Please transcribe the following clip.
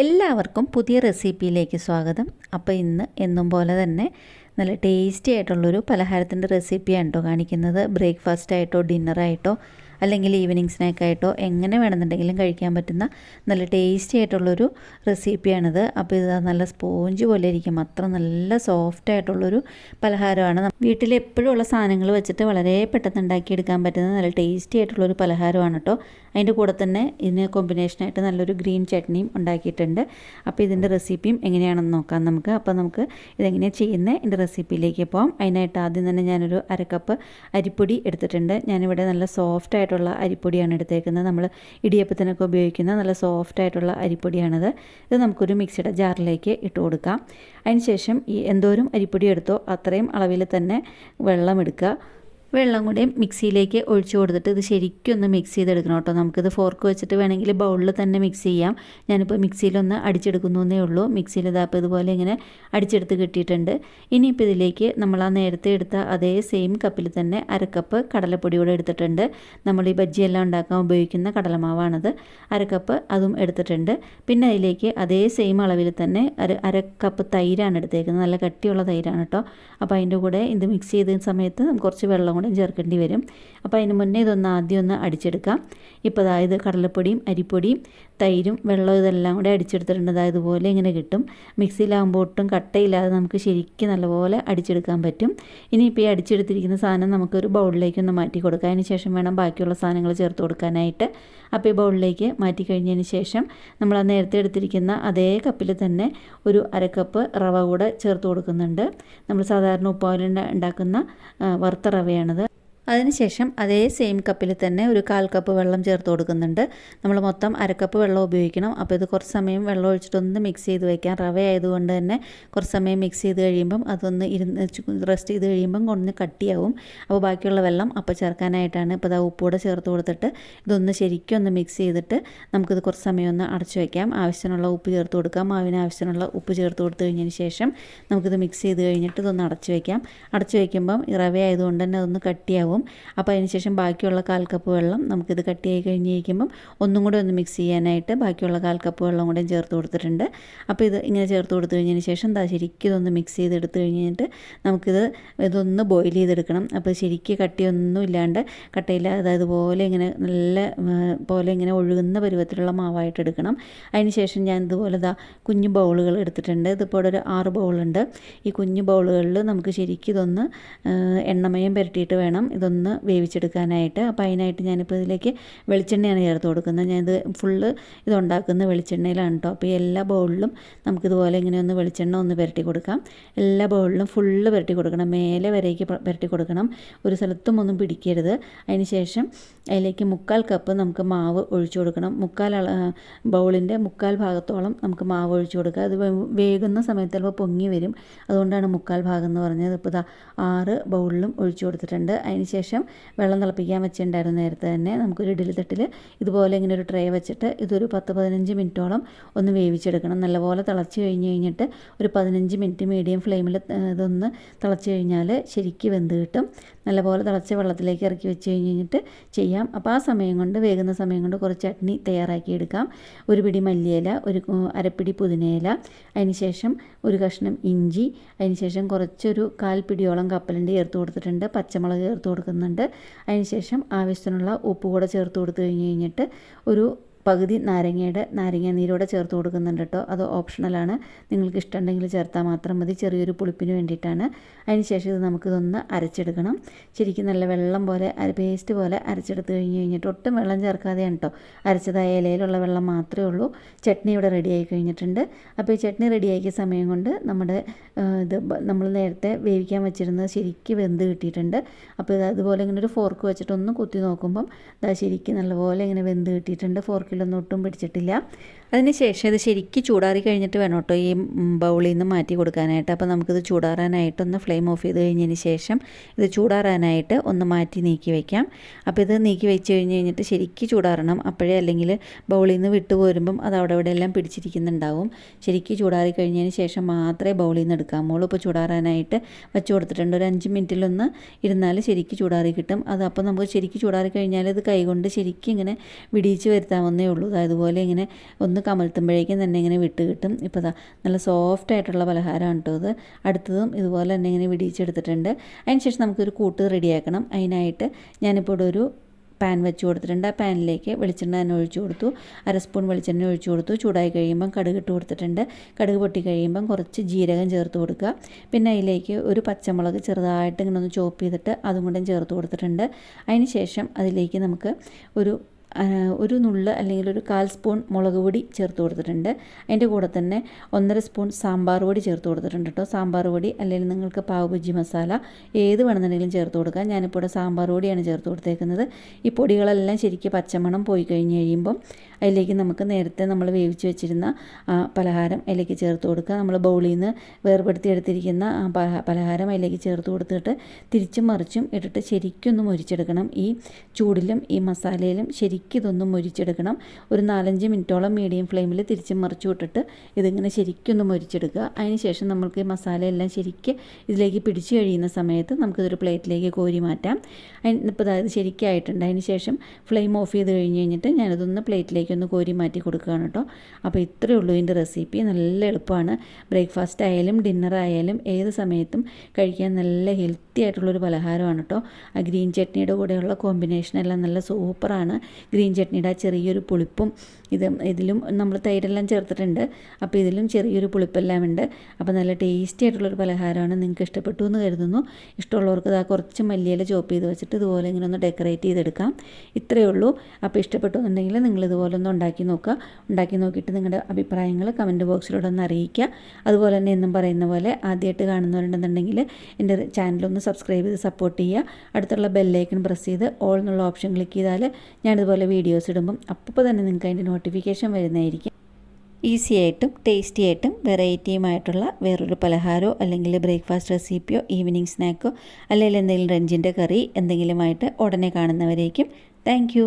എല്ലാവർക്കും പുതിയ റെസിപ്പിയിലേക്ക് സ്വാഗതം. അപ്പോൾ ഇന്ന് എന്നും പോലെ തന്നെ നല്ല ടേസ്റ്റി ആയിട്ടുള്ളൊരു പലഹാരത്തിൻ്റെ റെസിപ്പിയാണ് കേട്ടോ കാണിക്കുന്നത്. ബ്രേക്ക്ഫാസ്റ്റ് ആയിട്ടോ ഡിന്നറായിട്ടോ അല്ലെങ്കിൽ ഈവനിങ് സ്നാക്കായിട്ടോ എങ്ങനെ വേണമെന്നുണ്ടെങ്കിലും കഴിക്കാൻ പറ്റുന്ന നല്ല ടേസ്റ്റി ആയിട്ടുള്ളൊരു റെസിപ്പിയാണിത്. അപ്പോൾ ഇത് നല്ല സ്പോഞ്ച് പോലെ ഇരിക്കും, അത്ര നല്ല സോഫ്റ്റ് ആയിട്ടുള്ളൊരു പലഹാരമാണ്. വീട്ടിൽ എപ്പോഴും ഉള്ള സാധനങ്ങൾ വെച്ചിട്ട് വളരെ പെട്ടെന്ന് ഉണ്ടാക്കിയെടുക്കാൻ പറ്റുന്ന നല്ല ടേസ്റ്റി ആയിട്ടുള്ളൊരു പലഹാരമാണ് കേട്ടോ. അതിൻ്റെ കൂടെ തന്നെ ഇതിന് കോമ്പിനേഷനായിട്ട് നല്ലൊരു ഗ്രീൻ ചട്നിയും ഉണ്ടാക്കിയിട്ടുണ്ട്. അപ്പോൾ ഇതിൻ്റെ റെസിപ്പിയും എങ്ങനെയാണെന്ന് നോക്കാം നമുക്ക്. അപ്പോൾ നമുക്ക് ഇതെങ്ങനെയാണ് ചെയ്യുന്നത് ഇതിൻ്റെ റെസിപ്പിയിലേക്ക് പോകാം. അതിനായിട്ട് ആദ്യം തന്നെ ഞാനൊരു അരക്കപ്പ് അരിപ്പൊടി എടുത്തിട്ടുണ്ട്. ഞാനിവിടെ നല്ല സോഫ്റ്റ് ആയിട്ടുള്ള അരിപ്പൊടിയാണ് എടുത്തേക്കുന്നത്. നമ്മൾ ഇടിയപ്പത്തിനൊക്കെ ഉപയോഗിക്കുന്ന നല്ല സോഫ്റ്റ് ആയിട്ടുള്ള അരിപ്പൊടിയാണിത്. ഇത് നമുക്കൊരു മിക്സിയുടെ ജാറിലേക്ക് ഇട്ട് കൊടുക്കാം. അതിനുശേഷം ഈ എന്തോരം അരിപ്പൊടി എടുത്തോ അത്രയും അളവിൽ തന്നെ വെള്ളം എടുക്കുക. വെള്ളം കൂടി മിക്സിയിലേക്ക് ഒഴിച്ചു കൊടുത്തിട്ട് ഇത് ശരിക്കും ഒന്ന് മിക്സ് ചെയ്തെടുക്കണം കേട്ടോ. നമുക്കിത് ഫോർക്ക് വെച്ചിട്ട് വേണമെങ്കിൽ ബൗളിൽ തന്നെ മിക്സ് ചെയ്യാം. ഞാനിപ്പോൾ മിക്സിയിലൊന്ന് അടിച്ചെടുക്കുന്നേ ഉള്ളൂ. മിക്സിയിൽ ഇതാപ്പോൾ ഇതുപോലെ ഇങ്ങനെ അടിച്ചെടുത്ത് കിട്ടിയിട്ടുണ്ട്. ഇനിയിപ്പോൾ ഇതിലേക്ക് നമ്മൾ ആ നേരത്തെ എടുത്ത അതേ സെയിം കപ്പിൽ തന്നെ അരക്കപ്പ് കടലപ്പൊടി കൂടെ എടുത്തിട്ടുണ്ട്. നമ്മൾ ഈ ബജ്ജിയെല്ലാം ഉണ്ടാക്കാൻ ഉപയോഗിക്കുന്ന കടലമാവാണത്. അരക്കപ്പ് അതും എടുത്തിട്ടുണ്ട്. പിന്നെ അതിലേക്ക് അതേ സെയിം അളവിൽ തന്നെ അരക്കപ്പ് തൈരാണ് എടുത്തേക്കുന്നത്. നല്ല കട്ടിയുള്ള തൈരാണ് കേട്ടോ. അപ്പോൾ അതിൻ്റെ കൂടെ ഇത് മിക്സ് ചെയ്ത സമയത്ത് നമുക്ക് കുറച്ച് വെള്ളം ചേർക്കേണ്ടി വരും. അപ്പോൾ അതിന് മുന്നേ ഇതൊന്ന് ആദ്യം ഒന്ന് അടിച്ചെടുക്കാം. ഇപ്പോൾ അതായത് കടലപ്പൊടിയും അരിപ്പൊടിയും തൈരും വെള്ളവും ഇതെല്ലാം കൂടെ അടിച്ചെടുത്തിട്ടുണ്ട്. അതായത് ഇതുപോലെ ഇങ്ങനെ കിട്ടും. മിക്സിയിലാകുമ്പോൾ ഒട്ടും കട്ടയില്ലാതെ നമുക്ക് ശരിക്കും നല്ലപോലെ അടിച്ചെടുക്കാൻ പറ്റും. ഇനിയിപ്പോൾ ഈ അടിച്ചെടുത്തിരിക്കുന്ന സാധനം നമുക്കൊരു ബൗളിലേക്കൊന്ന് മാറ്റി കൊടുക്കാം. അതിന് ശേഷം വേണം ബാക്കിയുള്ള സാധനങ്ങൾ ചേർത്ത് കൊടുക്കാനായിട്ട്. അപ്പോൾ ഈ ബൗളിലേക്ക് മാറ്റി കഴിഞ്ഞതിന് ശേഷം നമ്മൾ ആ നേരത്തെ എടുത്തിരിക്കുന്ന അതേ കപ്പിൽ തന്നെ ഒരു അരക്കപ്പ് റവ കൂടെ ചേർത്ത് കൊടുക്കുന്നുണ്ട്. നമ്മൾ സാധാരണ ഉപ്പാവിൽ ഉണ്ടാക്കുന്ന വറുത്ത റവയാണിത്. അതിനുശേഷം അതേ സെയിം കപ്പിൽ തന്നെ ഒരു 1/4 കപ്പ് വെള്ളം ചേർത്ത് കൊടുക്കുന്നുണ്ട്. നമ്മൾ മൊത്തം അരക്കപ്പ് വെള്ളം ഉപയോഗിക്കണം. അപ്പോൾ ഇത് കുറച്ച് സമയം വെള്ളം ഒഴിച്ചിട്ടൊന്ന് മിക്സ് ചെയ്ത് വയ്ക്കാം. റവ ആയതുകൊണ്ട് തന്നെ കുറച്ച് സമയം മിക്സ് ചെയ്ത് കഴിയുമ്പം അതൊന്ന് റെസ്റ്റ് ചെയ്ത് കഴിയുമ്പം ഒന്ന് കട്ടിയാവും. അപ്പോൾ ബാക്കിയുള്ള വെള്ളം അപ്പോൾ ചേർക്കാനായിട്ടാണ്. ഇപ്പോൾ ഇതാ ഉപ്പൂടെ ചേർത്ത് കൊടുത്തിട്ട് ഇതൊന്ന് ശരിക്കും ഒന്ന് മിക്സ് ചെയ്തിട്ട് നമുക്കിത് കുറച്ച് സമയം ഒന്ന് അടച്ചു വയ്ക്കാം. ആവശ്യത്തിനുള്ള ഉപ്പ് ചേർത്ത് കൊടുക്കാം. മാവിന് ആവശ്യത്തിനുള്ള ഉപ്പ് ചേർത്ത് കൊടുത്തു കഴിഞ്ഞതിന് ശേഷം നമുക്കിത് മിക്സ് ചെയ്ത് കഴിഞ്ഞിട്ട് ഇതൊന്ന് അടച്ചു വയ്ക്കാം. അടച്ചു വയ്ക്കുമ്പം ഈ റവ ആയതുകൊണ്ട് തന്നെ അതൊന്ന് കട്ടിയാവും. അപ്പോൾ അതിന് ശേഷം ബാക്കിയുള്ള 1/4 കപ്പ് വെള്ളം നമുക്കിത് കട്ടിയായി കഴിഞ്ഞിരിക്കുമ്പം ഒന്നും കൂടെ ഒന്ന് മിക്സ് ചെയ്യാനായിട്ട് ബാക്കിയുള്ള 1/4 കപ്പ് വെള്ളം കൂടെ ചേർത്ത് കൊടുത്തിട്ടുണ്ട്. അപ്പോൾ ഇത് ഇങ്ങനെ ചേർത്ത് കൊടുത്തു കഴിഞ്ഞതിന് ശേഷം ശരിക്കും ഇതൊന്ന് മിക്സ് ചെയ്തെടുത്ത് കഴിഞ്ഞിട്ട് ഇതൊന്ന് ബോയിൽ ചെയ്തെടുക്കണം. അപ്പോൾ ശരിക്കും കട്ടിയൊന്നും ഇല്ലാണ്ട് കട്ടയില്ലാതെ അതുപോലെ ഇങ്ങനെ നല്ല പോലെ ഇങ്ങനെ ഒഴുകുന്ന പരുവത്തിലുള്ള മാവായിട്ട് എടുക്കണം. അതിന് ശേഷം ഞാൻ ഇതുപോലെ കുഞ്ഞു ബൗളുകൾ എടുത്തിട്ടുണ്ട്. ഇതിപ്പോൾ ഒരു 6 ബൗളുണ്ട്. ഈ കുഞ്ഞു ബൗളുകളിൽ നമുക്ക് ശരിക്കും ഇതൊന്ന് എണ്ണമയം പുരട്ടിയിട്ട് വേണം ഇതൊന്ന് വേവിച്ചെടുക്കാനായിട്ട്. അപ്പോൾ അതിനായിട്ട് ഞാനിപ്പോൾ ഇതിലേക്ക് വെളിച്ചെണ്ണയാണ് ചേർത്ത് കൊടുക്കുന്നത്. ഞാനിത് ഫുള്ള് ഇതുണ്ടാക്കുന്ന വെളിച്ചെണ്ണയിലാണ് കേട്ടോ. അപ്പോൾ ഈ എല്ലാ ബൗളിലും നമുക്കിതുപോലെ ഇങ്ങനെ ഒന്ന് വെളിച്ചെണ്ണ ഒന്ന് പുരട്ടി കൊടുക്കാം. എല്ലാ ബൗളിലും ഫുള്ള് പുരട്ടി കൊടുക്കണം. മേലെ വരേക്ക് പുരട്ടി കൊടുക്കണം. ഒരു സ്ഥലത്തും ഒന്നും പിടിക്കരുത്. അതിന് ശേഷം അതിലേക്ക് 1/4 കപ്പ് നമുക്ക് മാവ് ഒഴിച്ചു കൊടുക്കണം. ബൗളിൻ്റെ 1/4 ഭാഗത്തോളം നമുക്ക് മാവ് ഒഴിച്ചു കൊടുക്കുക. അത് വേകുന്ന സമയത്ത് ചിലപ്പോൾ പൊങ്ങി വരും. അതുകൊണ്ടാണ് 1/4 ഭാഗം എന്ന് പറഞ്ഞത്. ഇപ്പോൾ 6 ബൗളിലും ഒഴിച്ചു കൊടുത്തിട്ടുണ്ട്. അതിന് ശേഷം വെള്ളം തിളപ്പിക്കാൻ വെച്ചിട്ടുണ്ടായിരുന്നു നേരത്തെ തന്നെ. നമുക്കൊരു ഇഡ്ഡലി തട്ടിൽ ഇതുപോലെ ഇങ്ങനെ ഒരു ട്രേ വെച്ചിട്ട് ഇതൊരു 10-15 മിനിറ്റോളം ഒന്ന് വേവിച്ചെടുക്കണം. നല്ലപോലെ തിളച്ച് കഴിഞ്ഞിട്ട് ഒരു 15 മിനിറ്റ് മീഡിയം ഫ്ലെയിമിൽ ഇതൊന്ന് തിളച്ച് കഴിഞ്ഞാൽ ശരിക്കും വെന്ത് കിട്ടും. നല്ലപോലെ തിളച്ച വെള്ളത്തിലേക്ക് ഇറക്കി വെച്ച് കഴിഞ്ഞിട്ട് ചെയ്യാം. അപ്പോൾ ആ സമയം കൊണ്ട് വേകുന്ന സമയം കൊണ്ട് കുറച്ച് ചട്നി തയ്യാറാക്കി എടുക്കാം. ഒരു പിടി മല്ലിയില, ഒരു അരപ്പിടി പുതിനയില, അതിന് ശേഷം ഒരു കഷ്ണം ഇഞ്ചി, അതിന് ശേഷം കുറച്ചൊരു 1/4 പിടിയോളം കപ്പലണ്ടി ചേർത്ത് കൊടുത്തിട്ടുണ്ട്. പച്ചമുളക് ചേർത്ത് കൊടുക്കുന്നുണ്ട്. അതിന് ശേഷം ആവശ്യത്തിനുള്ള ഉപ്പ് കൂടെ ചേർത്ത് കൊടുത്തു കഴിഞ്ഞിട്ട് ഒരു പകുതി നാരങ്ങ നീരോടെ ചേർത്ത് കൊടുക്കുന്നുണ്ട് കേട്ടോ. അത് ഓപ്ഷണലാണ്. നിങ്ങൾക്ക് ഇഷ്ടമുണ്ടെങ്കിൽ ചേർത്താൽ മാത്രം മതി. ചെറിയൊരു പുളിപ്പിന് വേണ്ടിയിട്ടാണ്. അതിന് ശേഷം ഇത് നമുക്കിതൊന്ന് അരച്ചെടുക്കണം. ശരിക്കും നല്ല വെള്ളം പോലെ പേസ്റ്റ് പോലെ അരച്ചെടുത്ത് കഴിഞ്ഞിട്ട് ഒട്ടും വെള്ളം ചേർക്കാതെയാണ് കേട്ടോ അരച്ചതായ ഇലയിലുള്ള വെള്ളം മാത്രമേ ഉള്ളൂ. ചട്നി ഇവിടെ റെഡിയായി കഴിഞ്ഞിട്ടുണ്ട്. അപ്പോൾ ഈ ചട്നി റെഡിയാക്കിയ സമയം കൊണ്ട് നമ്മൾ നേരത്തെ വേവിക്കാൻ വെച്ചിരുന്നത് ശരിക്കും വെന്ത് കിട്ടിയിട്ടുണ്ട്. അപ്പോൾ അതുപോലെ ഇങ്ങനെ ഒരു ഫോർക്ക് വെച്ചിട്ടൊന്ന് കുത്തി നോക്കുമ്പം ശരിക്കും നല്ലപോലെ ഇങ്ങനെ വെന്ത് കിട്ടിയിട്ടുണ്ട്. ഫോർക്കിലൊന്നും ഒട്ടും പിടിച്ചിട്ടില്ല. അതിന് ശേഷം ഇത് ശരിക്കും ചൂടാറി കഴിഞ്ഞിട്ട് വേണം കേട്ടോ ഈ ബൗളിൽ നിന്ന് മാറ്റി കൊടുക്കാനായിട്ട്. അപ്പോൾ നമുക്കിത് ചൂടാറാനായിട്ടൊന്ന് ഫ്ലെയിം ഓഫ് ചെയ്ത് കഴിഞ്ഞതിന് ശേഷം ഇത് ചൂടാറാനായിട്ട് ഒന്ന് മാറ്റി നീക്കി വയ്ക്കാം. അപ്പോൾ ഇത് നീക്കി വെച്ച് കഴിഞ്ഞിട്ട് ശരിക്കും ചൂടാറണം. അപ്പോഴേ അല്ലെങ്കിൽ ബൗളിൽ നിന്ന് വിട്ടു പോരുമ്പം അത് അവിടെ ഇവിടെ എല്ലാം പിടിച്ചിരിക്കുന്നുണ്ടാവും. ശരിക്കും ചൂടാറി കഴിഞ്ഞതിന് ശേഷം മാത്രമേ ബൗളിൽ നിന്ന് എടുക്കാമുള്ളൂ. ഇപ്പോൾ ചൂടാറാനായിട്ട് വെച്ച് കൊടുത്തിട്ടുണ്ട്. ഒരു 5 മിനിറ്റിലൊന്ന് ഇരുന്നാൽ ശരിക്കും ചൂടാറി കിട്ടും. അത് അപ്പോൾ നമുക്ക് ശരിക്കും ചൂടാറി കഴിഞ്ഞാൽ ഇത് കൈകൊണ്ട് ശരിക്കും ഇങ്ങനെ വിടിയിച്ച് വരുത്താവുന്നേ ഉള്ളൂ. അതുപോലെ ഇങ്ങനെ ഒന്ന് കമഴ്ത്തുമ്പോഴേക്കും തന്നെ ഇങ്ങനെ വിട്ട് കിട്ടും. ഇപ്പോൾ ഇതാ നല്ല സോഫ്റ്റ് ആയിട്ടുള്ള പലഹാരമാണ് കേട്ടോ ഇത്. അടുത്തതും ഇതുപോലെ തന്നെ ഇങ്ങനെ വിടിയിച്ചെടുത്തിട്ടുണ്ട്. അതിന് ശേഷം നമുക്കൊരു കൂട്ട് റെഡിയാക്കണം. അതിനായിട്ട് ഞാനിപ്പോൾ ഇവിടെ ഒരു പാൻ വെച്ച് കൊടുത്തിട്ടുണ്ട്. ആ പാനിലേക്ക് വെളിച്ചെണ്ണ തന്നെ ഒഴിച്ചു കൊടുത്തു. 1/2 സ്പൂൺ വെളിച്ചെണ്ണ ഒഴിച്ചു കൊടുത്തു. ചൂടായി കഴിയുമ്പം കടുക് ഇട്ട് കൊടുത്തിട്ടുണ്ട്. കടുക് പൊട്ടി കഴിയുമ്പം കുറച്ച് ജീരകം ചേർത്ത് കൊടുക്കുക. പിന്നെ അതിലേക്ക് ഒരു പച്ചമുളക് ചെറുതായിട്ട് ഇങ്ങനെ ഒന്ന് ചോപ്പ് ചെയ്തിട്ട് അതും കൂടെ ചേർത്ത് കൊടുത്തിട്ടുണ്ട്. അതിന് ശേഷം അതിലേക്ക് നമുക്ക് ഒരു നുള്ള് അല്ലെങ്കിൽ ഒരു 1/4 സ്പൂൺ മുളക് പൊടി ചേർത്ത് കൊടുത്തിട്ടുണ്ട്. അതിൻ്റെ കൂടെ തന്നെ 1.5 സ്പൂൺ സാമ്പാർ പൊടി ചേർത്ത് കൊടുത്തിട്ടുണ്ട് കേട്ടോ. സാമ്പാർ പൊടി അല്ലെങ്കിൽ നിങ്ങൾക്ക് പാവ് ബജി മസാല ഏത് വേണമെന്നുണ്ടെങ്കിലും ചേർത്ത് കൊടുക്കാം. ഞാനിപ്പോൾ ഇവിടെ സാമ്പാർ പൊടിയാണ് ചേർത്ത് കൊടുത്തേക്കുന്നത്. ഈ പൊടികളെല്ലാം ശരിക്കും പച്ചമണം പോയി കഴിഞ്ഞ് കഴിയുമ്പം അതിലേക്ക് നമുക്ക് നേരത്തെ നമ്മൾ വേവിച്ച് വെച്ചിരുന്ന പലഹാരം അതിലേക്ക് ചേർത്ത് കൊടുക്കുക. നമ്മൾ ബൗളിൽ നിന്ന് വേർപെടുത്തി എടുത്തിരിക്കുന്ന പലഹാരം അതിലേക്ക് ചേർത്ത് കൊടുത്തിട്ട് തിരിച്ചും മറിച്ചും ഇട്ടിട്ട് ശരിക്കും ഒന്ന് മുരിച്ചെടുക്കണം. ഈ ചൂടിലും ഈ മസാലയിലും ശരിക്കും ഇതൊന്നും മുരിച്ചെടുക്കണം. ഒരു 4-5 മിനിറ്റോളം മീഡിയം ഫ്ലെയിമിൽ തിരിച്ചും മറിച്ചും ഇട്ടിട്ട് ഇതിങ്ങനെ ശരിക്കും ഒന്ന് മുരിച്ചെടുക്കുക. അതിന് ശേഷം നമ്മൾക്ക് ഈ മസാലയെല്ലാം ശരിക്കും ഇതിലേക്ക് പിടിച്ചു കഴിയുന്ന സമയത്ത് നമുക്കിതൊരു പ്ലേറ്റിലേക്ക് കോരി മാറ്റാം. ഇപ്പോൾ ഇത് ശരിക്കായിട്ടുണ്ട്. അതിന് ശേഷം ഫ്ലെയിം ഓഫ് ചെയ്ത് കഴിഞ്ഞിട്ട് ഞാനിതൊന്ന് പ്ലേറ്റിലേക്ക് ഒന്ന് കോരി മാറ്റി കൊടുക്കുകയാണ് കേട്ടോ. അപ്പോൾ ഇത്രയേ ഉള്ളൂ ഇതിൻ്റെ റെസിപ്പി. നല്ല എളുപ്പമാണ്. ബ്രേക്ക്ഫാസ്റ്റ് ആയാലും ഡിന്നർ ആയാലും ഏത് സമയത്തും കഴിക്കാൻ നല്ല ഹെൽത്തി ആയിട്ടുള്ളൊരു പലഹാരമാണ് കേട്ടോ. ആ ഗ്രീൻ ചട്നിയുടെ കൂടെയുള്ള കോമ്പിനേഷനെല്ലാം നല്ല സൂപ്പറാണ്. ഗ്രീൻ ചട്നിയുടെ ആ ചെറിയൊരു പുളിപ്പും ഇതിലും നമ്മൾ തൈരെല്ലാം ചേർത്തിട്ടുണ്ട്. അപ്പോൾ ഇതിലും ചെറിയൊരു പുളിപ്പെല്ലാം ഉണ്ട്. അപ്പോൾ നല്ല ടേസ്റ്റി ആയിട്ടുള്ളൊരു പലഹാരമാണ്. നിങ്ങൾക്ക് ഇഷ്ടപ്പെട്ടു എന്ന് കരുതുന്നു. ഇഷ്ടമുള്ളവർക്ക് ഇതാ കുറച്ച് മല്ലിയില ചോപ്പ് ചെയ്ത് വെച്ചിട്ട് ഇതുപോലെ ഇങ്ങനെ ഒന്ന് ഡെക്കറേറ്റ് ചെയ്തെടുക്കാം. ഇത്രയേ ഉള്ളൂ. അപ്പോൾ ഇഷ്ടപ്പെട്ടു എന്നുണ്ടെങ്കിൽ നിങ്ങൾ ഇതുപോലെ ഒന്ന് ഉണ്ടാക്കി നോക്കുക. ഉണ്ടാക്കി നോക്കിയിട്ട് നിങ്ങളുടെ അഭിപ്രായങ്ങൾ കമൻറ്റ് ബോക്സിലൂടെ ഒന്ന് അറിയിക്കുക. അതുപോലെ തന്നെ എന്നും പറയുന്ന പോലെ ആദ്യമായിട്ട് കാണുന്നവരുണ്ടെന്നുണ്ടെങ്കിൽ എൻ്റെ ചാനലൊന്ന് സബ്സ്ക്രൈബ് ചെയ്ത് സപ്പോർട്ട് ചെയ്യുക. അടുത്തുള്ള ബെല്ലൈക്കൺ പ്രസ് ചെയ്ത് ഓൾ എന്നുള്ള ഓപ്ഷൻ ക്ലിക്ക് ചെയ്താൽ ഞാനിതുപോലെ വീഡിയോസ് ഇടുമ്പം അപ്പോൾ തന്നെ നിങ്ങൾക്ക് അതിൻ്റെ നോട്ടിഫിക്കേഷൻ വരുന്നതായിരിക്കും. ഈസി ആയിട്ടും ടേസ്റ്റി ആയിട്ടും വെറൈറ്റിയുമായിട്ടുള്ള വേറൊരു പലഹാരമോ അല്ലെങ്കിൽ ബ്രേക്ക്ഫാസ്റ്റ് റെസിപ്പിയോ ഈവനിങ് സ്നാക്കോ അല്ലെങ്കിൽ എന്തെങ്കിലും റഞ്ചിൻ്റെ കറി എന്തെങ്കിലുമായിട്ട് ഉടനെ കാണുന്നവരേക്കും താങ്ക്